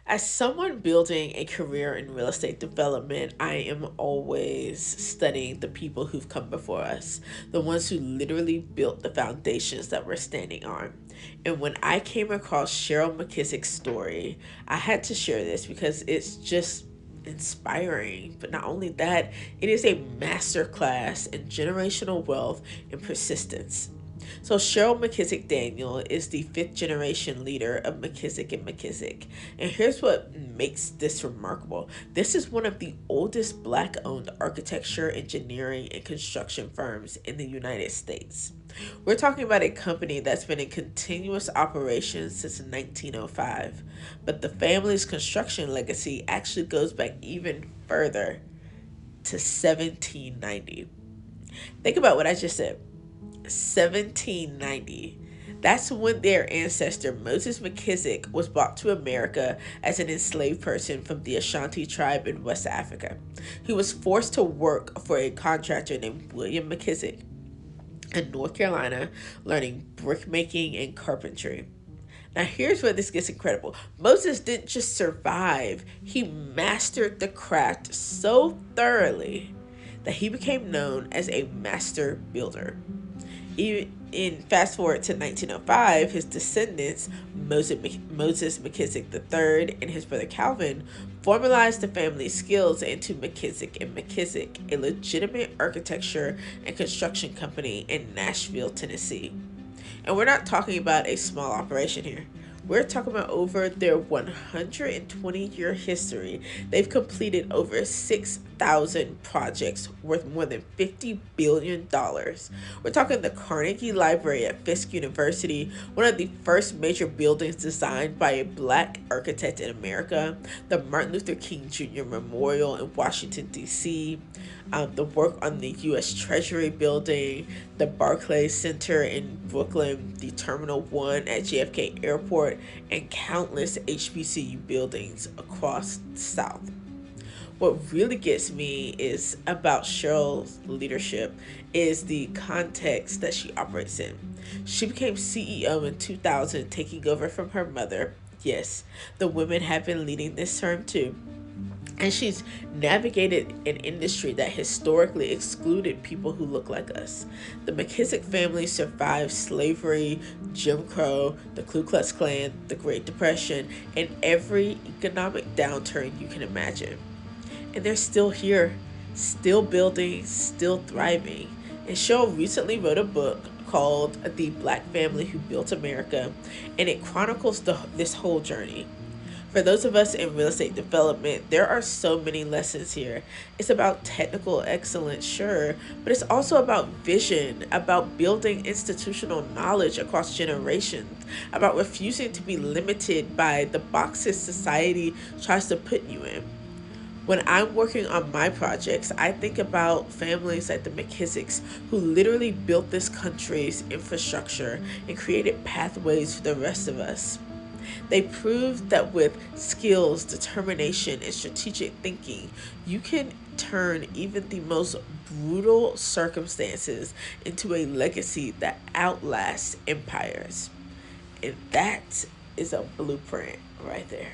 As someone building a career in real estate development, I am always studying the people who've come before us, the ones who literally built the foundations that we're standing on. And when I came across Cheryl McKissick's story, I had to share this because it's just inspiring. But not only that, it is a masterclass in generational wealth and persistence. So Cheryl McKissick Daniel is the fifth generation leader of McKissick and McKissick. And here's what makes this remarkable. This is one of the oldest black owned architecture, engineering, and construction firms in the United States. We're talking about a company that's been in continuous operation since 1905, but the family's construction legacy actually goes back even further to 1790. Think about what I just said. 1790. That's when their ancestor Moses McKissick was brought to America as an enslaved person from the Ashanti tribe in West Africa. He was forced to work for a contractor named William McKissick in North Carolina, learning brickmaking and carpentry. Now, here's where this gets incredible. Moses didn't just survive, he mastered the craft so thoroughly that he became known as a master builder. Even in fast forward to 1905, his descendants, Moses McKissick III and his brother Calvin, formalized the family's skills into McKissick and McKissick, a legitimate architecture and construction company in Nashville, Tennessee. And we're not talking about a small operation here. We're talking about over their 120-year history. They've completed over 6,000 projects worth more than $50 billion. We're talking the Carnegie Library at Fisk University, one of the first major buildings designed by a black architect in America, the Martin Luther King Jr. Memorial in Washington, D.C., the work on the U.S. Treasury Building, the Barclays Center in Brooklyn, the Terminal 1 at JFK Airport, and countless HBCU buildings across the South. What really gets me is about Cheryl's leadership is the context that she operates in. She became CEO in 2000, taking over from her mother. Yes, the women have been leading this term too, and she's navigated an industry that historically excluded people who look like us. The McKissick family survived slavery, Jim Crow, the Ku Klux Klan, the Great Depression, and every economic downturn you can imagine. And they're still here, still building, still thriving. And Cheryl recently wrote a book called The Black Family Who Built America, and it chronicles this whole journey. For those of us in real estate development, there are so many lessons here. It's about technical excellence, sure, but it's also about vision, about building institutional knowledge across generations, about refusing to be limited by the boxes society tries to put you in. When I'm working on my projects, I think about families like the McKissicks who literally built this country's infrastructure and created pathways for the rest of us. They proved that with skills, determination, and strategic thinking, you can turn even the most brutal circumstances into a legacy that outlasts empires. And that is a blueprint right there.